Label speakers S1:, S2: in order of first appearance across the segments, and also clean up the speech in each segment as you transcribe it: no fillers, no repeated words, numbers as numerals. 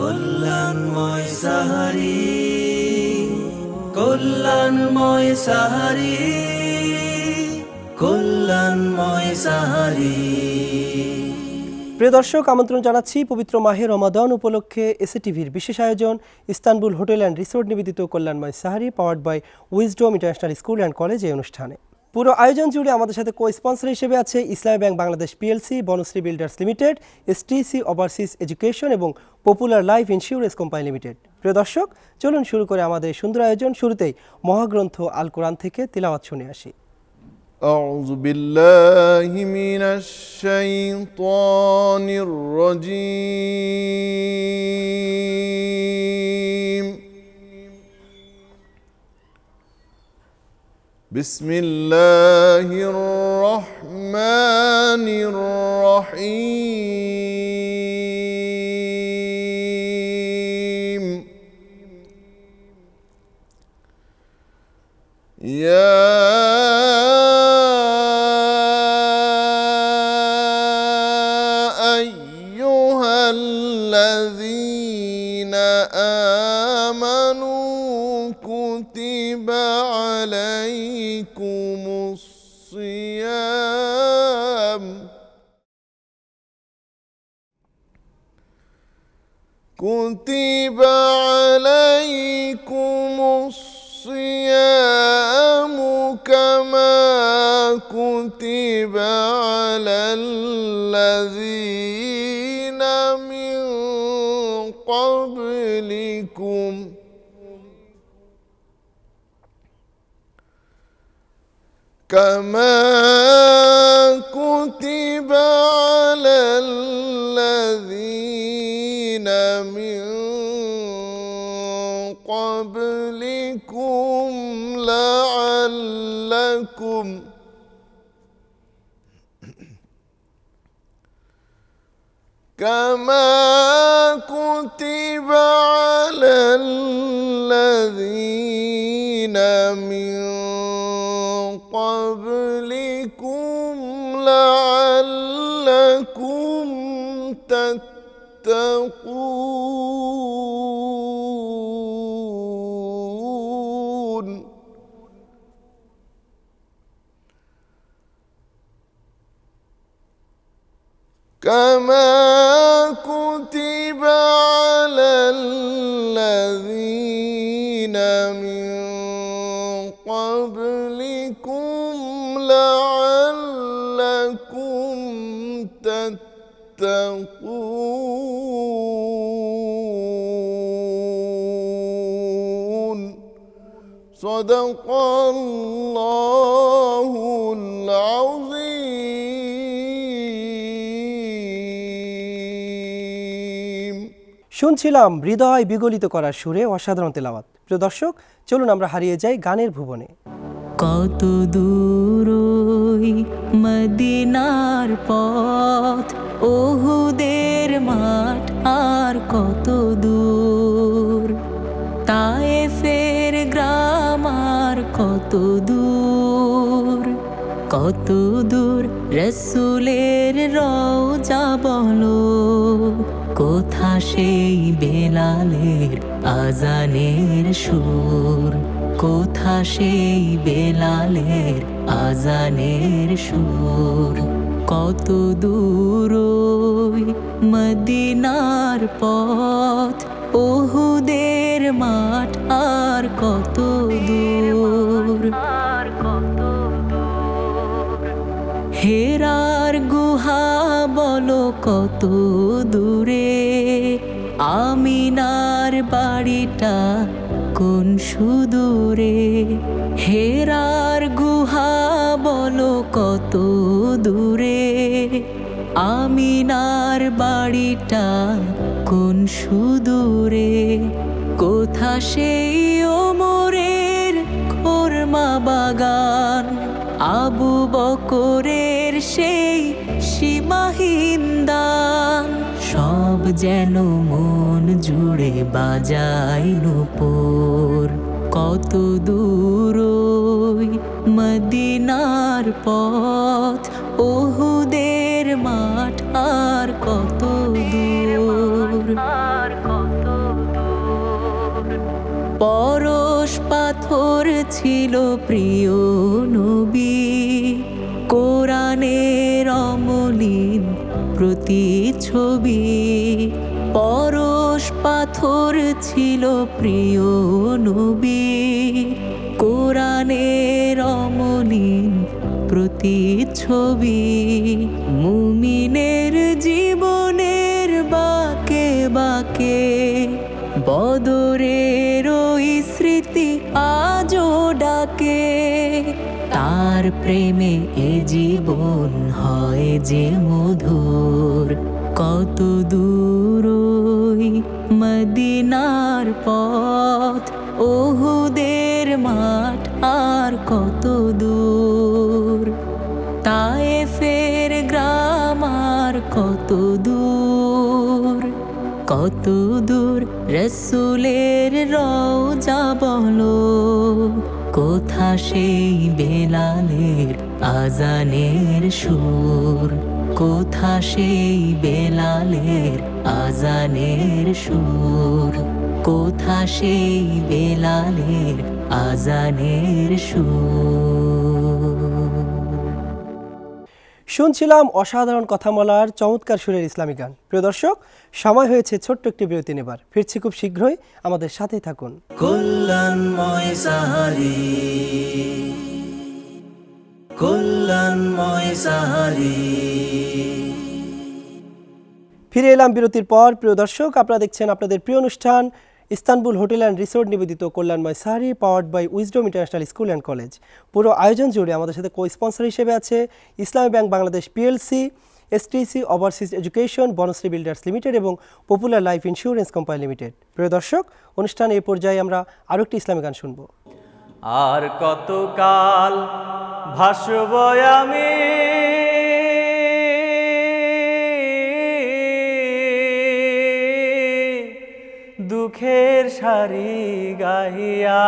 S1: কল্যাণময় সাহারি, কল্যাণময় সাহারি, কল্যাণময় সাহারি।
S2: প্রিয় দর্শক, আমন্ত্রণ জানাচ্ছি পবিত্র মাহে রমাদান উপলক্ষে এসএটিভির বিশেষ আয়োজন ইস্তানবুল হোটেল অ্যান্ড রিসোর্ট নিবেদিত কল্যাণময় সাহারি powered by Wisdom International School and College এই অনুষ্ঠানে। পুরো আয়োজন জুড়ে আমাদের সাথে কো স্পন্সর হিসেবে আছে Islami Bank Bangladesh PLC, Banasree Builders Limited, STC Overseas Education এবং Popular Life Insurance Company Limited. প্রিয় দর্শক, চলুন শুরু করে আমাদের সুন্দর আয়োজন। শুরুতেই মহাগ্রন্থ আল কোরআন থেকে তিলাওয়াত শুনে আসি।
S3: أعوذ بالله من الشيطان الرجيم. بسم الله الرحمن الرحيم. يا الذين آمنوا كتب عليكم الصيام كتب عليكم الصيام كما كتب على الذين من قبلكم كما كتب على الذين من قبلكم لعلكم كما كتب على الذين من قبلكم لعلكم تتقون. كما كتب على الذين من قبلكم لعلكم تتقون. صدق الله العظيم.
S2: শুনছিলাম হৃদয় বিগলিত করার সুরে অসাধারণ তেলাওয়াত। প্রিয় দর্শক, চলুন আমরা হারিয়ে যাই গানের ভুবনে।
S4: কত দূর ওই মদিনার পথ, ওহুদের মাঠ আর কত দূর, তায়েফের গ্রাম আর কত দূর, কত দূর রসুলের রওজা বলো, কোথা সেই বেলালের আজানের সুর, কোথা সেই বেলালের আজানের সুর, কত দূর ওই মদিনার পথ, ওহুদের মাঠ আর কত দূর, হেরার গুহা বলো কত দূরে, আমিনার বাড়িটা কোন সুদূরে, হেরার গুহা বলো কত দূরে, আমিনার বাড়িটা কোন সুদূরে, কোথা সেই ওমরের খোরমা বাগান, আবু বকরের সেই সীমাহীন দান, সব যেন মন জুড়ে বাজায় নূপুর, কত দূর ওই মদিনার পথ, ওহুদের মাঠ আর কত দূর, পরশ পাথর ছিল প্রিয় নবী, কোরআনের অমলিন প্রতিচ্ছবি। পরশ পাথর ছিল প্রিয় নবী, কোরআনের অমলিন প্রতিচ্ছবি। মুমিনের জীবনের বাঁকে বাঁকে বদরের ওই স্মৃতি আজও ডাকে। তার প্রেমে এ জীবন হয় যে মধুর, কত দূর ওই মদিনার পথ, ওহুদের মাঠ আর কত দূর, তায়েফের গ্রাম আর কত দূর, কত দূর রসুলের রওজা বলো, কোথা সেই বেলালের আজানের সুর, কোথা সেই বেলালের আজানের সুর, কোথা সেই বেলালের আজানের সুর।
S2: শুনছিলাম অসাধারণ কথা বলার চমৎকার সুরের ইসলামী গান। প্রিয় দর্শক, সময় হয়েছে ছোট্ট একটি বিরতি নেবার। ফিরছি খুব শীঘ্রই, আমাদের সাথেই থাকুন।
S1: কল্যাণময় সাহারি, কল্যাণময় সাহারি।
S2: ফিরে এলাম বিরতির পর। প্রিয় দর্শক, আপনারা দেখছেন আপনাদের প্রিয় অনুষ্ঠান ইস্তানবুল হোটেল অ্যান্ড রিসোর্ট নিবেদিত কল্যাণময় সাহারি, powered by Wisdom International School and College. পুরো আয়োজন জুড়ে আমাদের সাথে কো স্পন্সর হিসেবে আছে Islami Bank Bangladesh PLC, STC, Overseas Education, Banasree Builders Limited এবং Popular Life Insurance Company Limited. প্রিয় দর্শক, অনুষ্ঠান এই পর্যায়ে আমরা আরও একটি ইসলামী গান শুনব।
S5: আর কতকাল ভাসব আমি দুঃখের সারি গাহিয়া,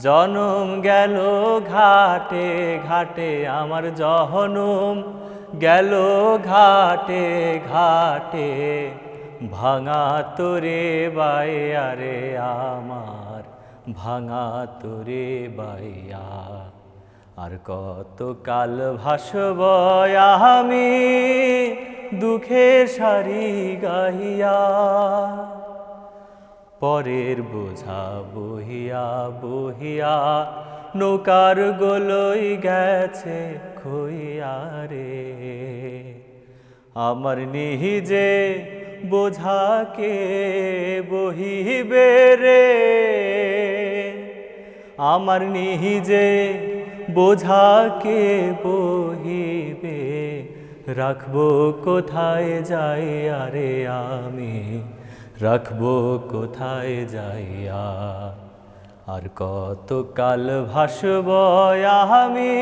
S5: জনম গেল ঘাটে ঘাটে আমার জহনম গেল ঘাটে ঘাটে, ভাঙা তোরে বাইয়া রে আমার ভাঙা তোরে বাইয়া। আর কত কাল ভাসব আমি দুঃখের সারি গাহিয়া, পরের বোঝা বহিয়া বহিয়া নৌকার গোলই গেছে খইয়া রে। আমার নিহিজে বোঝাকে বহিবে রে, আমার নিহিজে বোঝাকে বহিবে, রাখবো কোথায় যাইয়া রে আমি রাখবো কোথায় যাইয়া। আর কত কাল ভাসব আমি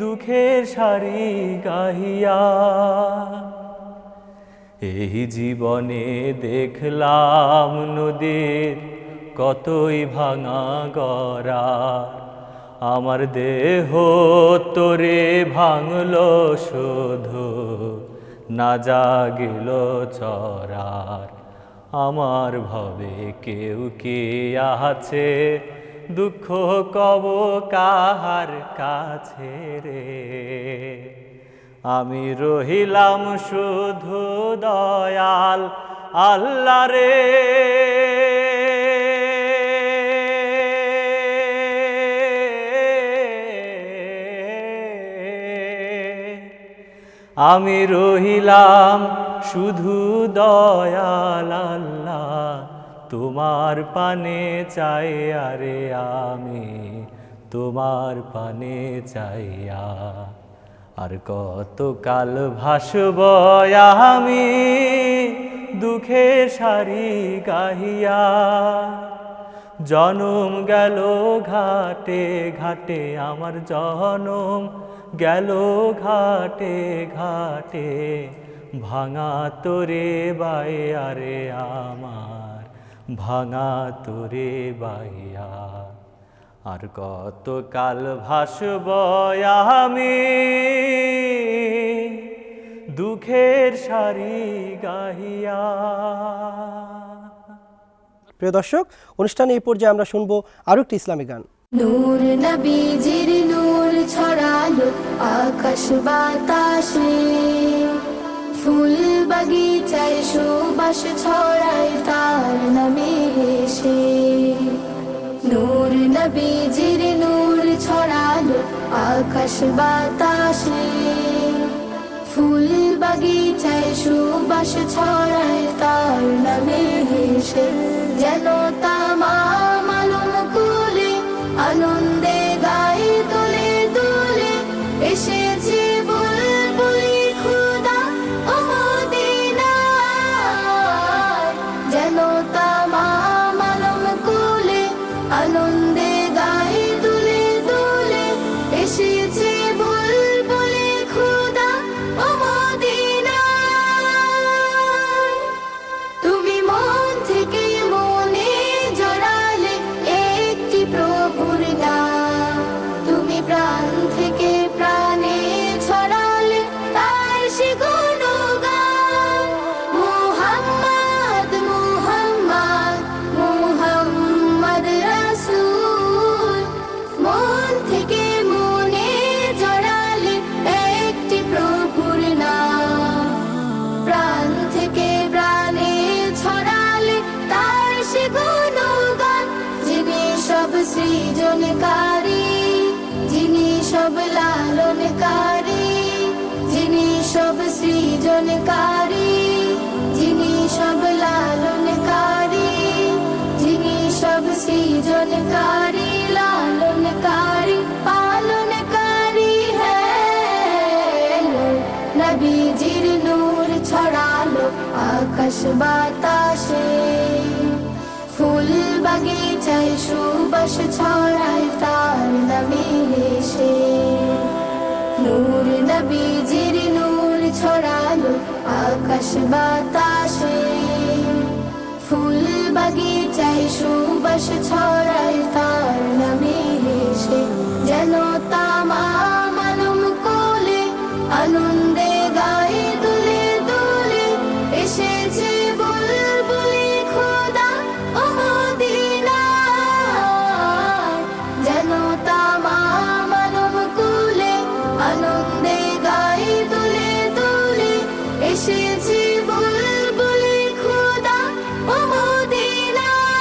S5: দুঃখের সারি গাহিয়া। এই জীবনে দেখলাম নদীর কতই ভাঙা গড়া, আমার দেহ তোরে ভাঙলো শুধু না জাগিল চরার। আমার ভবে কেউ কে আছে দুঃখ কব কাহার কাছে রে, আমি রহিলাম শুধু দয়াল আল্লাহ রে। আমি রহিলাম শুধু দয়াল আল্লাহ, তোমার পানে চাইয়া রে আমি তোমার পানে চাইয়া। আর কত কাল ভাসব আমি দুঃখের সারি গাহিয়া, জনম গেল ঘাটে ঘাটে আমার জনম গেল ঘাটে ঘাটে, ভাঙা তোরে বাইয়া রে আমার ভাঙা তোরে বাইয়া। আর কত কাল ভাসব আমি দুঃখের সারি গাহিয়া।
S2: প্রিয় দর্শক, অনুষ্ঠানে এই পর্যায়ে আমরা শুনবো আরও একটি ইসলামিক গান।
S6: নূর নবীজির নূর ছড়ালো আকাশ বাতাসে, ফুল বাগিচায় সুবাস ছড়ায় তার নামে এসে। নূর নবীজির নূর ছড়ালো আকাশ বাতাসে, ফুল বাগিচায় সুবাস ছড়ায় তার নামে এসে। যেন তামাম আলম কুলে আনন্দে গায়ে দোলে দোলে, এসেছে বুলবুলি খুদা ও মদিনায়। যেন তামাম আলম কুলে আনন্দে গায়ে দোলে দোলে, এসেছে বুলবুলি খুদা ও মদিনায়। তুমি মন থেকে মনে জড়ালে একটি প্রভুর নাম, তুমি প্রাণ থেকে প্রাণে ছড়ালে তার সে গুণগান। মুহাম্মদ মুহাম্মদ মুহাম্মদ রাসূল, মন থেকে মনে জড়ালে একটি প্রভুর নাম, প্রাণ থেকে প্রাণে ছড়ালে তার সে গুণগান। যিনি সব সৃজনকারী, যিনি সব লালনকারী, যিনি সব সৃজনকারী, যিনি সব লালনকারী, যিনি সব সৃজনকারী, লালনকারী, পালনকারী হ্যাঁ। নবীজির নূর ছড়ালো আকাশ বাতাসে, ফুল বাগিচায় সুবাস ছড়ায় তার নামে এসে। নূর নবীজির নূর ছড়ালো আকাশ বাতাসে, ফুল বাগিচায় সুবাস ছড়ায় তার নামে এসে। যেন তামাম আলম কুলে আনন্দে গায়ে দোলে দোলে, এসেছে বুলবুলি খুদা ও মদিনায়। যেন তামাম আলম কুলে আনন্দে গায়ে দোলে দোলে, এসেছে বুলবুলি খুদা ও মদিনায়।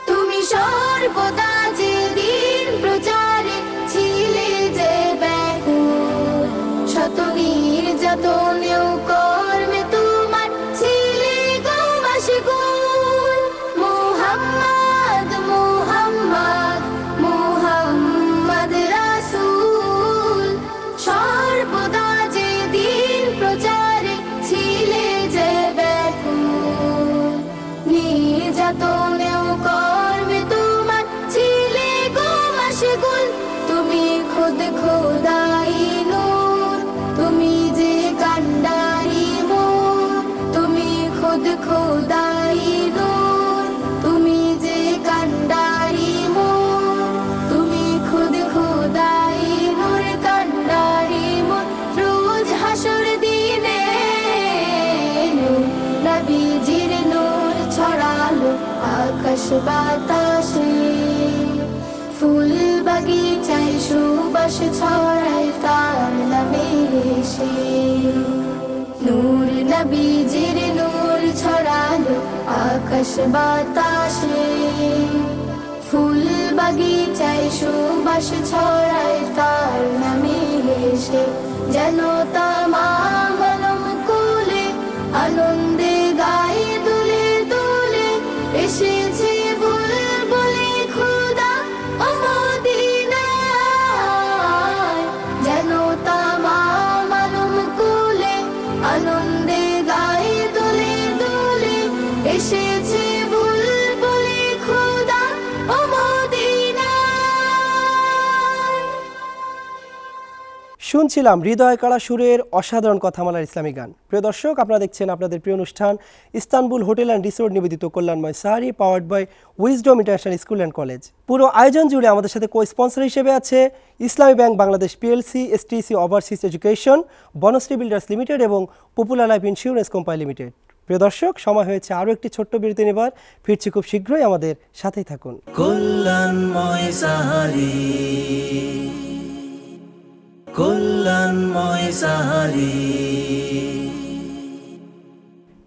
S6: তুমি সর্বদা যে দিন প্রচারে ছিলে যে ব্যাকুল, শত নির্যাতনেও কর্মে তোমার ছিলে গো মাশগুল। মুহাম্মদ মুহাম্মদ মুহাম্মদ রাসূল, সর্বদা যে দিন প্রচারে ছিলে যে ব্যাকুল, নির্যাতনেও কর্মে তোমার ছিলে গো মাশগুল। তুমি খুদ খোদাই নূর, তুমি যে কান্ডারি মোর, তুমি খুদ খোদাই নূর, তুমি যে কান্ডারি মোর, তুমি খুদ খোদাই নূর, কান্ডারি মোর। রোজ হাসর দিনে নূর নবীজির নূর ছড়ালো আকাশ বাতাসে, ফুল বাগিচায় সুবাস ছড়ায় তার নামে এসে। নূর নবীজির নূর ছড়ালো আকাশ বাতাসে, ফুল বাগিচায় সুবাস ছড়ায় তার নামে এসে। যেন তামাম আলম কুলে আনন্দে গায়ে দোলে দোলে, এসেছে বুলবুলি খুদা ও মদিনায়। যেন তামাম আলম কুলে আনন্দে গায়ে দোলে দোলে, এসেছে বুলবুলি খুদা ও মদিনায়।
S2: শুনছিলাম হৃদয় কাড়া সুরের অসাধারণ কথামালার ইসলামিক গান। প্রিয় দর্শক, আপনারা দেখছেন আপনাদের প্রিয় অনুষ্ঠান ইস্তানবুল হোটেল অ্যান্ড রিসোর্ট নিবেদিত কল্যাণময় সাহারি, powered by Wisdom International School and College. পুরো আয়োজন জুড়ে আমাদের সাথে কো স্পন্সর হিসেবে আছে Islami Bank Bangladesh PLC, STC Overseas Education, Banasree Builders Limited এবং Popular Life Insurance Company Limited. প্রিয় দর্শক, সময় হয়েছে আরও একটি ছোট্ট বিরতি নেবার। ফিরছি খুব শীঘ্রই, আমাদের সাথেই থাকুন।
S1: কল্যাণময় সাহারি, কল্যাণময় সাহারি।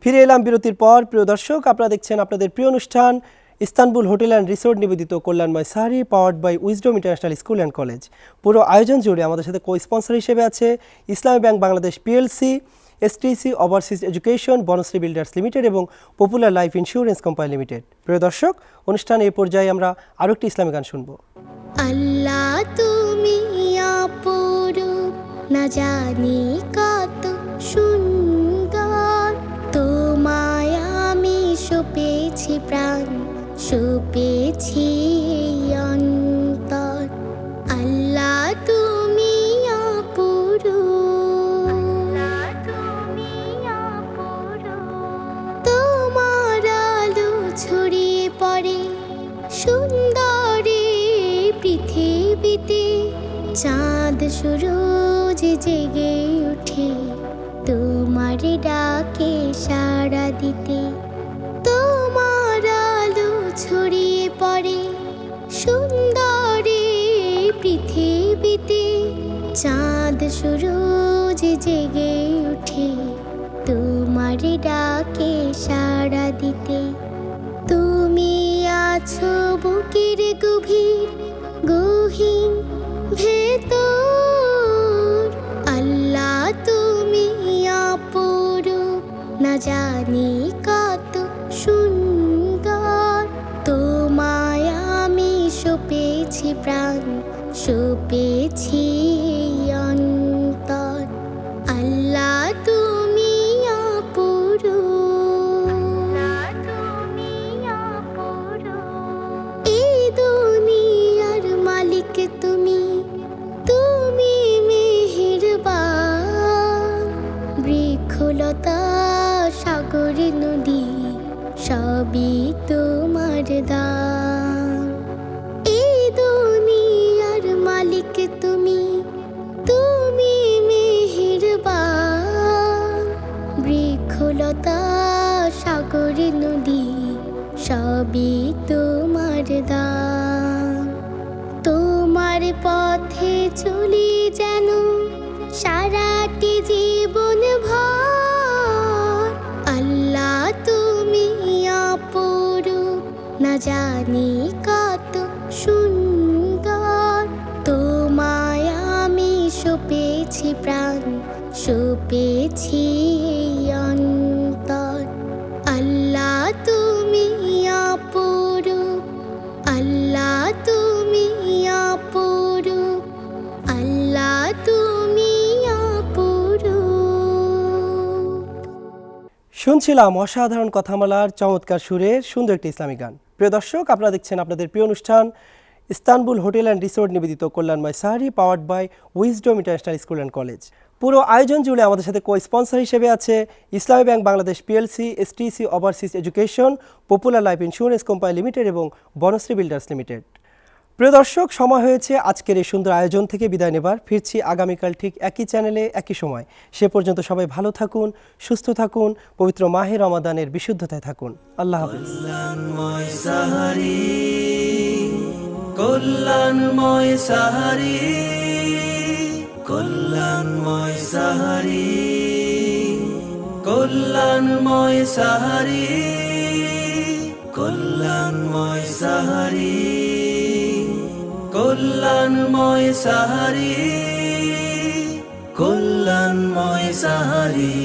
S2: ফিরে এলাম বিরতির পর। প্রিয় দর্শক, আপনারা দেখছেন আপনাদের প্রিয় অনুষ্ঠান ইস্তানবুল হোটেল অ্যান্ড রিসোর্ট নিবেদিত কল্যাণময় সাহারি, powered by Wisdom International School and College. পুরো আয়োজন জুড়ে আমাদের সাথে কো স্পন্সর হিসেবে আছে Islami Bank Bangladesh PLC, STC Overseas Education, Banasree Builders Limited এবং Popular Life Insurance Company Limited. প্রিয় দর্শক, অনুষ্ঠান এই পর্যায়ে আমরা আরও একটি ইসলামী গান শুনবো।
S6: আল্লাহ তুমি অপরূপ, না জানি কত সুন্দর, তোমায় আমি সপেছি প্রাণ, সপেছি অন্তর। আল্লাহ তুমি অপরূপ, তোমার আলো ছড়িয়ে পড়ে সুন্দরে পৃথিবীতে, চাঁদ সূরজ জেগে ওঠে তোমার ডাকে সাড়া দিতে। তোমার আলো ছড়িয়ে পড়ে সুন্দরে পৃথিবীতে, চাঁদ সূরজ জেগে ওঠে তোমার ডাকে সাড়া দিতে। তুমি আছো বুকের গভীর গহীন ভেতর, আল্লাহ তুমি অপরূপ, না জানি কত সুন্দর, তোমায় আমি সপেছি প্রাণ, সপেছি অন্তর। আল্লাহ তুমি অপরূপ, এই দুনিয়ার মালিক তুমি, তুমি মেহেরবান, বৃক্ষলতা সাগর নদী সবই তোমার দান। এই দুনিয়ার মালিক তুমি, তুমি মেহেরবান, বৃক্ষলতা সাগর নদী সবই তোমার দান। তোমার পথে চলি যেন সারাটি জীবন ভর, আল্লাহ তুমি অপরূপ, না জানি কত সুন্দর, তোমায় আমি সপেছি প্রাণ, সপেছি অন্তর। আল্লাহ তুমি অপরূপ, আল্লাহ তুমি অপরূপ, আল্লাহ তুমি অপরূপ।
S2: শুনছিলাম অসাধারণ কথামালার চমৎকার সুরে সুন্দর একটি ইসলামিক গান। প্রিয় দর্শক, আপনারা দেখছেন আপনাদের প্রিয় অনুষ্ঠান ইস্তানবুল হোটেল অ্যান্ড রিসোর্ট নিবেদিত কল্যাণময় সাহারি, powered by Wisdom International School and College. পুরো আয়োজন জুড়ে আমাদের সাথে কো স্পন্সর হিসেবে আছে Islami Bank Bangladesh PLC, STC Overseas education, popular Life Insurance Company limited এবং বনশ্রী বিল্ডার্স লিমিটেড। প্রিয় দর্শক, সময় হয়েছে আজকের এই সুন্দর আয়োজন থেকে বিদায় নেবার। ফিরছি আগামীকাল ঠিক একই চ্যানেলে একই সময়। সে পর্যন্ত সবাই ভালো থাকুন, সুস্থ থাকুন, পবিত্র মাহে রমাদানের বিশুদ্ধতায় থাকুন। আল্লাহ হাফেজ।
S1: কল্যাণময় সাহারি, কল্যাণময় সাহারি, কল্যাণময় সাহারি, কল্যাণময় সাহারি, কল্যাণময় সাহারি, কল্যাণময় সাহারি, কল্যাণময় সাহারি।